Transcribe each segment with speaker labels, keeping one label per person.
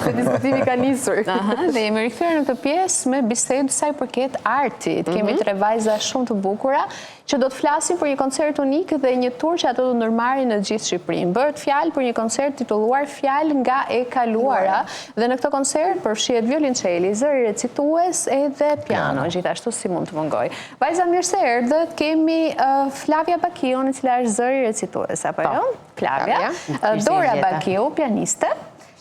Speaker 1: Se diskutimi ka nisur.
Speaker 2: Dhe jemi rikthyer në këtë pjesë me bisedë sa i përket artit. Kemi 3 vajza shumë të bukura që do të flasin për një koncert unik dhe një tur që ato do ndërmarrin në gjithë Shqipërinë. Bëhet fjalë për një koncert titulluar Fjalë nga e kaluara dhe në këtë koncert përfshihet violonçeli, zëri recitues edhe piano, gjithashtu si mund të mungoj. Vajza, mirë se erdhët. Kemi Flavia Bakiu, e cila është zëri recitues, apo jo? Flavia. Dora Bakiu, pianiste.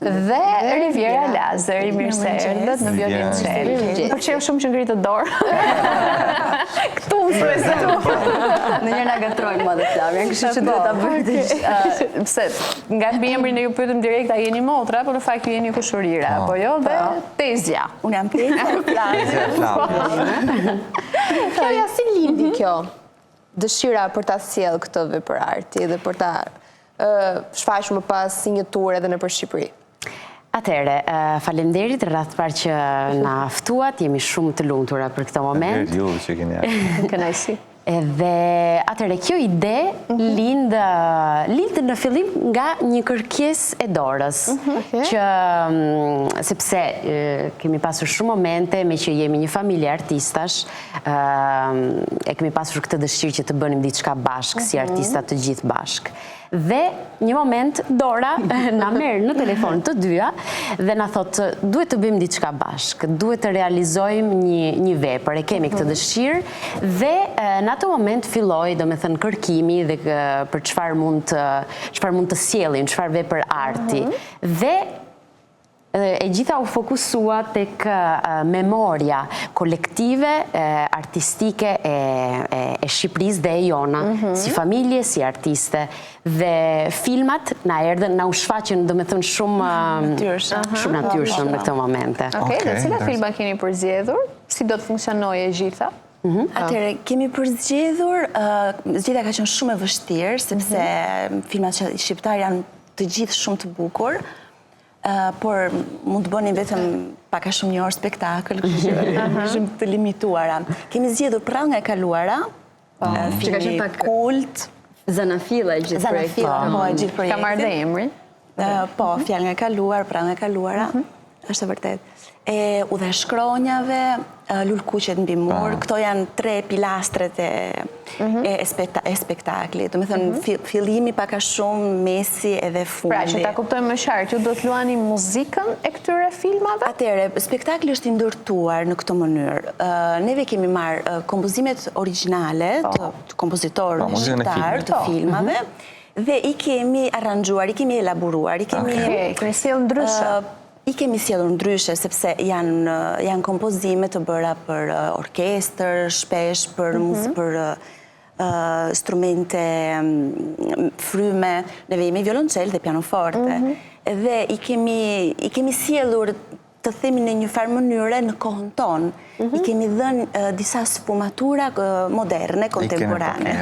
Speaker 2: Dhe Riviera Lazari, mirë se erdhët në violonçel. Pëlqeu shumë që ngritët dorë. Këtu më shpresoj.
Speaker 1: Ndonjëherë na gatrojmë madhe Flavia, kështu që duhet ta bëj.
Speaker 2: Pse nga emrin e ju pyetëm direkt a jeni motra, por në fakt ju jeni kushurira, apo jo? Dhe Tezja.
Speaker 1: Unë jam Tezja.
Speaker 3: Flavia, si lindi kjo dëshira për ta sjellë këtë vepër arti dhe për ta shfaqur më pas si një tur edhe nëpër Shqipëri?
Speaker 4: Atëre, faleminderit rreth parë që na ftuat, jemi shumë të lumtura për këtë moment.
Speaker 5: Ju që keni ardhur.
Speaker 2: Kënaqësi.
Speaker 4: Edhe atëre kjo ide lind në fillim nga një kërkesë e Dorës, që sepse kemi pasur shumë momente me që jemi një familje artistash, e kemi pasur këtë dëshirë që të bënim diçka bashkë, si artista të gjithë bashkë. Dhe një moment Dora na merr në telefon të dyja dhe na thotë duhet të bëjmë diçka bashkë, duhet të realizojmë një vepër, e kemi këtë dëshirë dhe në atë moment filloi domethënë kërkimi dhe për çfarë mund të sjellim, çfarë vepër arti. Dhe e gjitha u fokusua tek memoria kolektive, artistike e Shqipërisë dhe e jona, si familje, si artiste. Dhe filmat na erdhën, na u shfaqën domethënë shumë natyrshëm në këto momente.
Speaker 2: Okej, dhe cilat filma keni përzgjedhur? Si do të funksionojë e gjitha?
Speaker 1: Atëherë, kemi përzgjedhur, zgjedhja ka qenë shumë e vështirë, sepse filmat shqiptar janë të gjithë shumë të bukur, por mund të bënin vetëm pak a shumë një orë spektakël, shumë të limituara. Kemi zgjedhur Prallë nga e kaluara, filmi kult.
Speaker 3: Zanafilla e gjithë projekti.
Speaker 1: Po, e gjithë projekti.
Speaker 2: Ka marrë dhe emrin?
Speaker 1: Po, Fjalë nga e kaluar, Prallë nga e kaluara, është e vërtet. Udhëshkronjave, Lulkuqet mbi mur, këto janë 3 pilastret e spektaklit. Do me thënë, fillimi paka shumë, mesi edhe fundi.
Speaker 2: Pra, që ta kuptojmë më qartë, ju do të luani muzikën e këtyre filmave?
Speaker 1: Atëre, spektakli është i ndërtuar në këtë mënyrë. Neve kemi marrë kompozimet origjinale të kompozitorëve shqiptar të filmave dhe i kemi aranxhuar, i kemi elaboruar, i kemi
Speaker 2: sjellë ndryshe.
Speaker 1: I kemi sjellur ndryshe, sepse janë kompozime të bëra për orkestër, shpesh për instrumente fryme, neve jemi violonçel dhe pianoforte. Dhe i kemi sjellur, të themi në një farë mënyre, në kohën tonë. I kemi dhënë disa sfumatura moderne, kontemporane.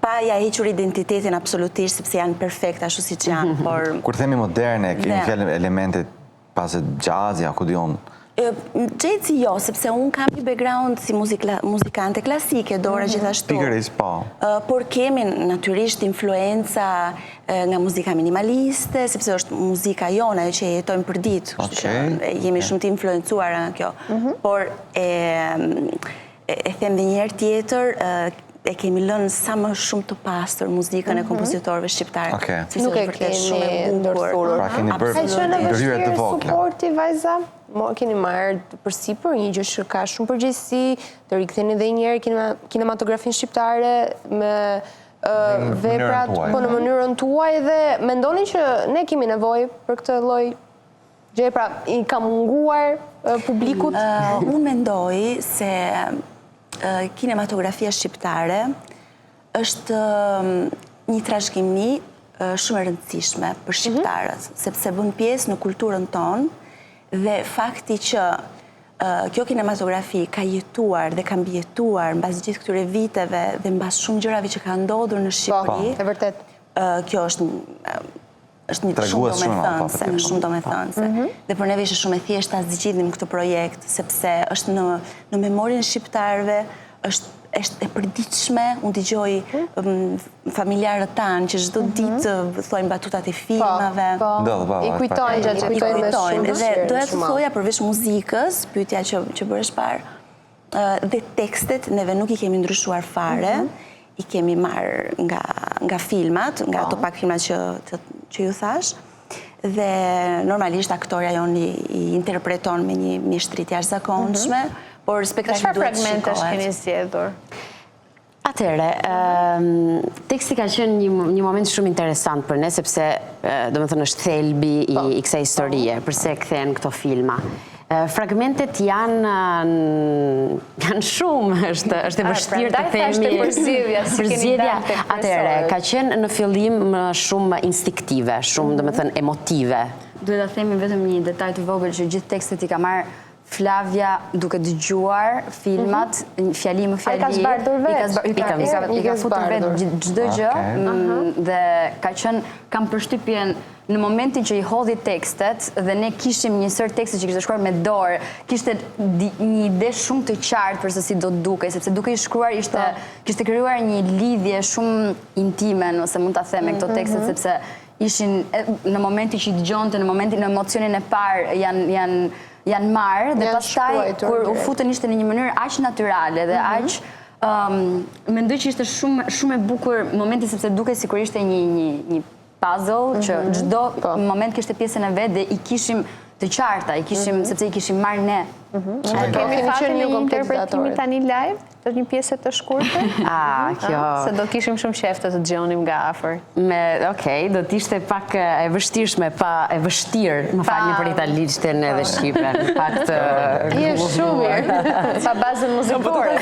Speaker 1: Pa ja hequr identitetin absolutisht, sepse janë perfekt, ashtu si që janë.
Speaker 5: Kur themi moderne, kemi fjalë elementet pas e jazzi, akudion?
Speaker 1: Jazzi jo, sepse unë kam një background si muzikante klasike, Dora gjithashtu.
Speaker 5: Pikërisht, po.
Speaker 1: Por kemi natyrisht influenca nga muzika minimaliste, sepse është muzika jona që jetojmë për ditë, jemi shumë të influencuar nga kjo. Por e them dhe njerë tjetër, e kemi lënë sa më shumë të pastër muzikën e kompozitorëve shqiptarë.
Speaker 3: Nuk e kemi ndërthurur.
Speaker 5: Pra keni bërë ndërhyrje të vogla.
Speaker 3: Suporti, vajza, keni marrë përsipër një gjë që ka shumë përgjegjësi, të riktheni edhe një herë kinematografinë shqiptare me veprat po në mënyrën tuaj dhe mendoni që ne kemi nevojë për këtë lloj gjëje, pra i ka munguar publikut?
Speaker 1: Unë mendoj se kinematografia shqiptare është një trashëgimi shumë e rëndësishme për shqiptarët, sepse bën pjesë në kulturën tonë dhe fakti që kjo kinematografi ka jetuar dhe ka mbjetuar mbas gjithë këtyre viteve dhe mbas shumë gjërave që ka ndodhur në Shqipëri.
Speaker 3: E vërtet.
Speaker 1: Kjo është një shumë domethënëse. Dhe për neve ishte shumë e thjeshtë ta zgjidhnim këtë projekt, sepse është në memorien shqiptarëve, është është e përditshme, unë dëgjoj familjarët tanë që çdo ditë thojnë batutat e filmave.
Speaker 3: I kujtojnë gjatë që kujtojnë me shumë
Speaker 1: Dhe doja të thoja përveç muzikës, pyetja që bëresh parë, dhe tekstet neve nuk i kemi ndryshuar fare, i kemi marrë nga filmat, nga ato pak filmat që ju thash, dhe normalisht aktoria jonë i interpreton me një mjeshtritje jashtëzakonshme, por spektakli duhet shikohet.
Speaker 2: Çfarë fragmentesh keni zgjedhur?
Speaker 4: Atëre, teksti ka qenë një moment shumë interesant për ne, sepse do më thënë është thelbi i kësaj historie, përse kthehen këto filma. Fragmentet janë shumë, është e vështirë të themi.
Speaker 2: Përzgjedhja.
Speaker 4: Atëre, ka qenë në fillim më shumë instinktive, shumë do më thënë emotive.
Speaker 6: Duhet ta themi vetëm një detaj të vogël që gjithë tekstet i ka marrë Flavia duke dëgjuar filmat, fjali më fjali.
Speaker 2: I ka zbardhur vetë.
Speaker 6: I ka futur vetë çdo gjë dhe ka qenë, kam përshtypjen në momentin që i hodhi tekstet dhe ne kishim një sër tekste që kishte shkruar me dorë, kishte një ide shumë të qartë për se si do të dukej, sepse duke i shkruar kishte krijuar një lidhje shumë intime, nëse mund ta them me këto tekstet, sepse ishin në momentin që i dëgjonte, në momentin në emocionin e parë janë marrë dhe pastaj kur u futën ishte në një mënyrë aq natyrale dhe aq mendoj që ishte shumë e bukur momenti sepse dukej sikur ishte një puzzle që çdo moment kishte pjesën e vet dhe i kishim të qarta, sepse i kishim marrë ne.
Speaker 2: Kemi fatin një interpretimi tani live, të një pjesë të shkurtër?
Speaker 4: Kjo...
Speaker 2: Se do kishim shumë qeftë të dëgjonim nga afër.
Speaker 4: Okej, do t'ishte pak e vështirshme, pa e vështirë, më falni për italiqten edhe shqipen, pak të...
Speaker 2: Je shumë mirë, pa bazën muzikore.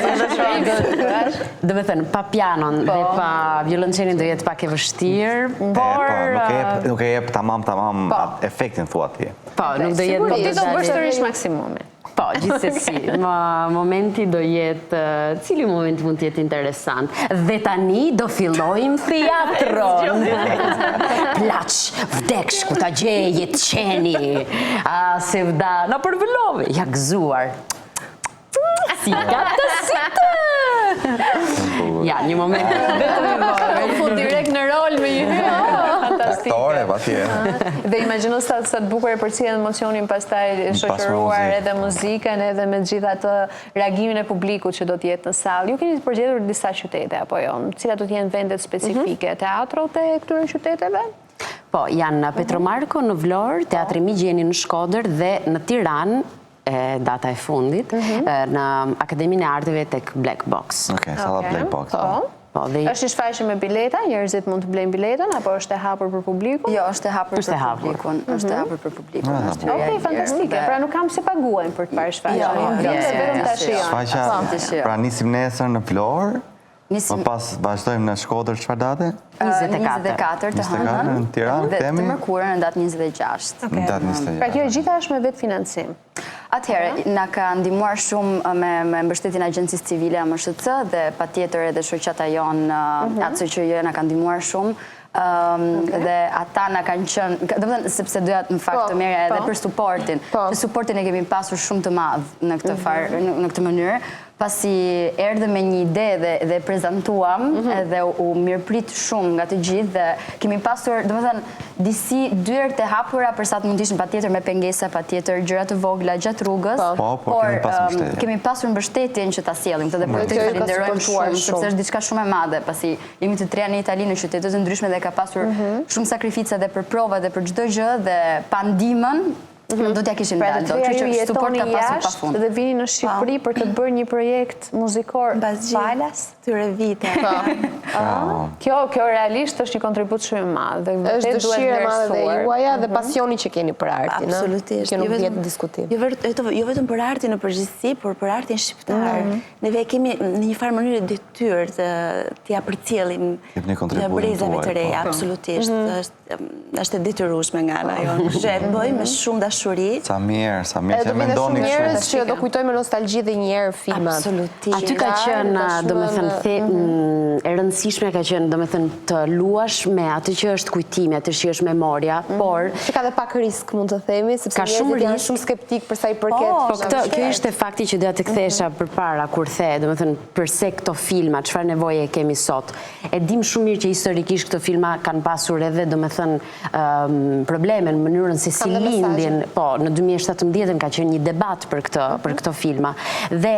Speaker 4: Do me thënë, pa pianon dhe pa violoncelin do jetë pak e vështirë, por...
Speaker 5: Nuk e jep tamam efektin thua ti.
Speaker 4: Po, nuk do jetë...
Speaker 2: Po, ti do vështërish maksimumin.
Speaker 4: Po, gjithsesi, momenti do jetë, cili momenti mund të jetë interesant. Dhe tani do fillojmë teatron. Plaq, vdeksh, ku ta gjej, jetë qeni. Se vda, na përvëllove, ja gëzuar. Si gatësitë! Ja, një moment.
Speaker 2: U fut direkt në rol me një
Speaker 5: Aktore, pa tje.
Speaker 2: Dhe imagjino sa të bukur e përcjell emocionin pastaj shoqëruar edhe muzikën edhe me gjithë atë reagimin e publikut që do të jetë në sallë. Ju keni përgjegjur disa qytete apo jo? Cilat do të jenë vendet specifike? Teatrot e këtyre qyteteve?
Speaker 4: Po, janë Petromarko në Vlorë, Teatri Migjeni në Shkodër dhe në Tiranë, data e fundit, në Akademinë e Arteve tek Black Box.
Speaker 5: Okej, sala Black Box.
Speaker 2: Është i shfaqur me bileta, njerëzit mund të blejnë biletën apo është e hapur për publikun?
Speaker 6: Jo, është e hapur për publikun. Është e hapur për publikun.
Speaker 2: Okej, fantastike. Pra nuk kam se paguajnë për të parë shfaqjen. Vetëm ta shijojnë.
Speaker 5: Shfaqja, pra nisim nesër në Vlorë. Më pas vazhdojmë në Shkodër çfarë date?
Speaker 6: 24 të hënën.
Speaker 5: Në Tiranë,
Speaker 6: Dhe
Speaker 5: themi.
Speaker 6: të mërkurën në datë 26.
Speaker 5: Në datë 26.
Speaker 2: Pra kjo gjitha është me vetë financim.
Speaker 6: Atëherë, na ka ndihmuar shumë me mbështetjen e Agjencisë Civile MSHC dhe patjetër edhe shoqata jonë ACQJ na ka ndihmuar shumë. Dhe ata na kanë qenë, domethënë sepse doja në fakt të merja edhe për suportin. Që suportin e kemi pasur shumë të madh në këtë mënyrë. Pasi erdhe me një ide dhe prezantuam dhe u mirëprit shumë nga të gjithë dhe kemi pasur, domethënë, disi dyert të hapura për sa të mund të ishin patjetër me pengesa, patjetër gjëra të vogla gjatë rrugës, por kemi pasur mbështetjen që ta sjellim këtë dhe për të falenderojmë shumë sepse është diçka shumë e madhe, pasi jemi të treja në Itali në qytete të ndryshme dhe ka pasur shumë sakrifica dhe për prova dhe për çdo gjë dhe pa ndihmën do t'ja kishin dalë, kështu që suport ka pasur pafund.
Speaker 2: Dhe vini në Shqipëri për të bërë një projekt muzikor falas
Speaker 1: këtyre vite.
Speaker 2: Kjo realisht është një kontribut shumë i madh.
Speaker 3: Është dëshirë e madhe dhe juaja dhe pasioni që keni për artin.
Speaker 1: Absolutisht.
Speaker 3: Kjo nuk vjetë diskutim.
Speaker 1: Jo vetëm për artin në përgjithësi, por për artin shqiptar. Neve kemi në një farë mënyrë detyrë t'ja përcjellim brezave të reja, absolutisht. Është e detyrueshme nga ana jonë. Që e bëjmë me shumë dashuri.
Speaker 5: Sa mirë,
Speaker 3: që mendoni njerëz që do kujtojmë me nostalgji dhe një herë filmat.
Speaker 1: Absolutisht.
Speaker 4: Aty ka qenë, domethënë, e rëndësishme ka qenë, domethënë, të luash me atë që është kujtimi, atë që është memoria, por
Speaker 3: që ka dhe pak risk, mund të themi, sepse njerëzit janë shumë skeptik për sa i përket.
Speaker 4: Po kjo ishte fakti që doja të kthesha përpara kur the, domethënë, përse këto filma, çfarë nevoje kemi sot. E dim shumë mirë që historikisht këto filma kanë pasur edhe, domethënë, probleme në mënyrën se si lindin, po, në 2017 ka qenë një debat për këto filma. Dhe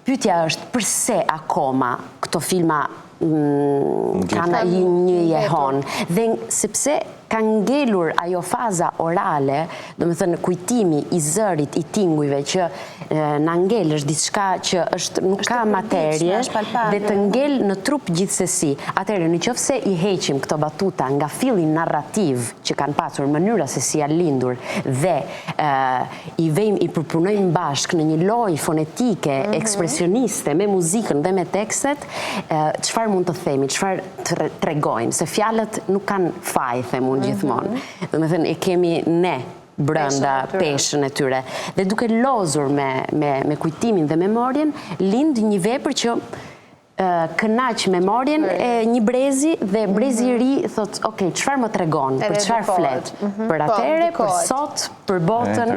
Speaker 4: pyetja është përse akoma këto filma kanë një jehon. Dhe sepse ka ngelur ajo faza orale, do me thënë kujtimi i zërit, i tingujve, që në ngel është diçka që nuk ka materje dhe të ngel në trup gjithsesi. Atëherë, në qoftë se i heqim këto batuta nga filli narrativ që kanë pasur, mënyra se si janë lindur, dhe i vejmë, i përpunojmë bashk në një lojë fonetike, ekspresioniste, me muzikën dhe me tekstet, çfarë mund të themi, çfarë tregojnë, se fjalët nuk kanë faj, themun gjithmonë. Dhe me thënë, e kemi ne brënda peshën e tyre. Dhe duke lozur me kujtimin dhe memorien, lind një vepër që kënaq memorien e një brezi, dhe brezi i ri thot, ok, çfarë më tregon, për çfarë flet, për atëre, për sot, për botën.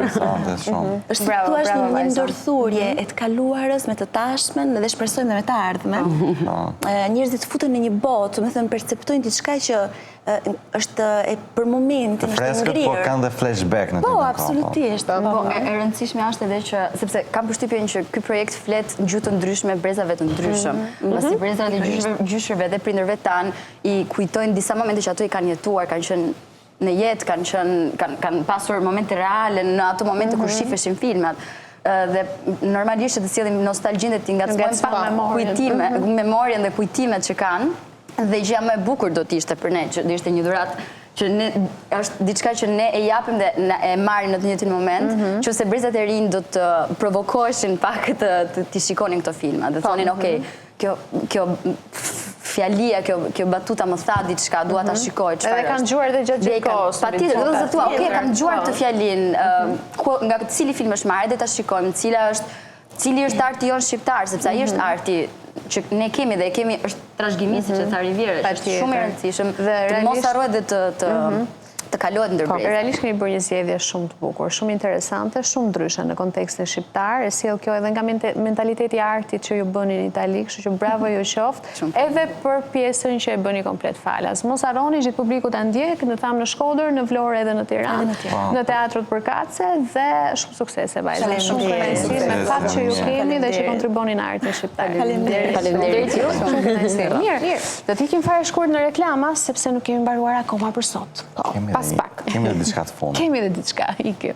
Speaker 1: Është thua një ndërthurje e të kaluarës me të tashmen dhe shpresojmë dhe me të ardhmen. Njerëzit futen në një botë, me thënë perceptojnë diçka që është për momentin, është ngrirë.
Speaker 5: Freskët, po kanë dhe flashback në të
Speaker 1: Po, absolutisht.
Speaker 6: E rëndësishme është edhe që, sepse kam përshtypjen që ky projekt flet gjuhë të ndryshme, brezave të ndryshëm. Pasi brezave dhe gjyshërve dhe prindërve tanë i kujtojnë disa momente që ato i kanë jetuar, kanë qenë në jetë, kanë pasur momente reale në ato momente kur shifeshin filmat. Dhe normalisht të sjellim nostalgjinë dhe t'i ngacmojmë pak memorien dhe kujtimet që kanë. Dhe gjëja më e bukur do t'ishte për ne, që do ishte një dhuratë që është diçka që ne e japim dhe e marrim në të njëjtin moment, që se brezat e rinj do të provokoheshin pak të shikonin këto filma, dhe thonin, okay, kjo fjalia, kjo batuta më tha diçka, dua ta shikoj çfarë.
Speaker 2: Edhe kanë dëgjuar edhe gjatë kohës.
Speaker 6: Patjetër, do të thua, okay, kam dëgjuar këtë fjalin, nga cili film është marrë, dhe ta shikojmë, cili është arti jonë shqiptar, sepse ai është arti që ne kemi dhe kemi është trashëgimi, siç e tha Riviera, është shumë i rëndësishëm të mos harrohet dhe të kalohet ndër brezat.
Speaker 2: Realisht kemi bërë një zgjedhje shumë të bukur, shumë interesante, shumë ndryshe në kontekstin shqiptar, e sjell kjo edhe nga mentaliteti i artit që ju bëni në Itali, kështu që bravo ju qoftë, edhe për pjesën që e bëni komplet falas. Mos harroni, gjithë publiku ta ndjek, në thamë në Shkodër, në Vlorë edhe në Tiranë, në teatrot përkatëse, dhe shumë suksese vajza. Shumë kënaqësi me fatë që ju keni dhe që kontriboni në artin shqiptar. Faleminderit ju. Shumë kënaqësi. Mirë, do të ikim fare shkurt në reklama sepse nuk kemi mbaruar akoma për sot.
Speaker 5: Kemi dhe diçka të fundit.
Speaker 2: Kemi dhe diçka, ikë.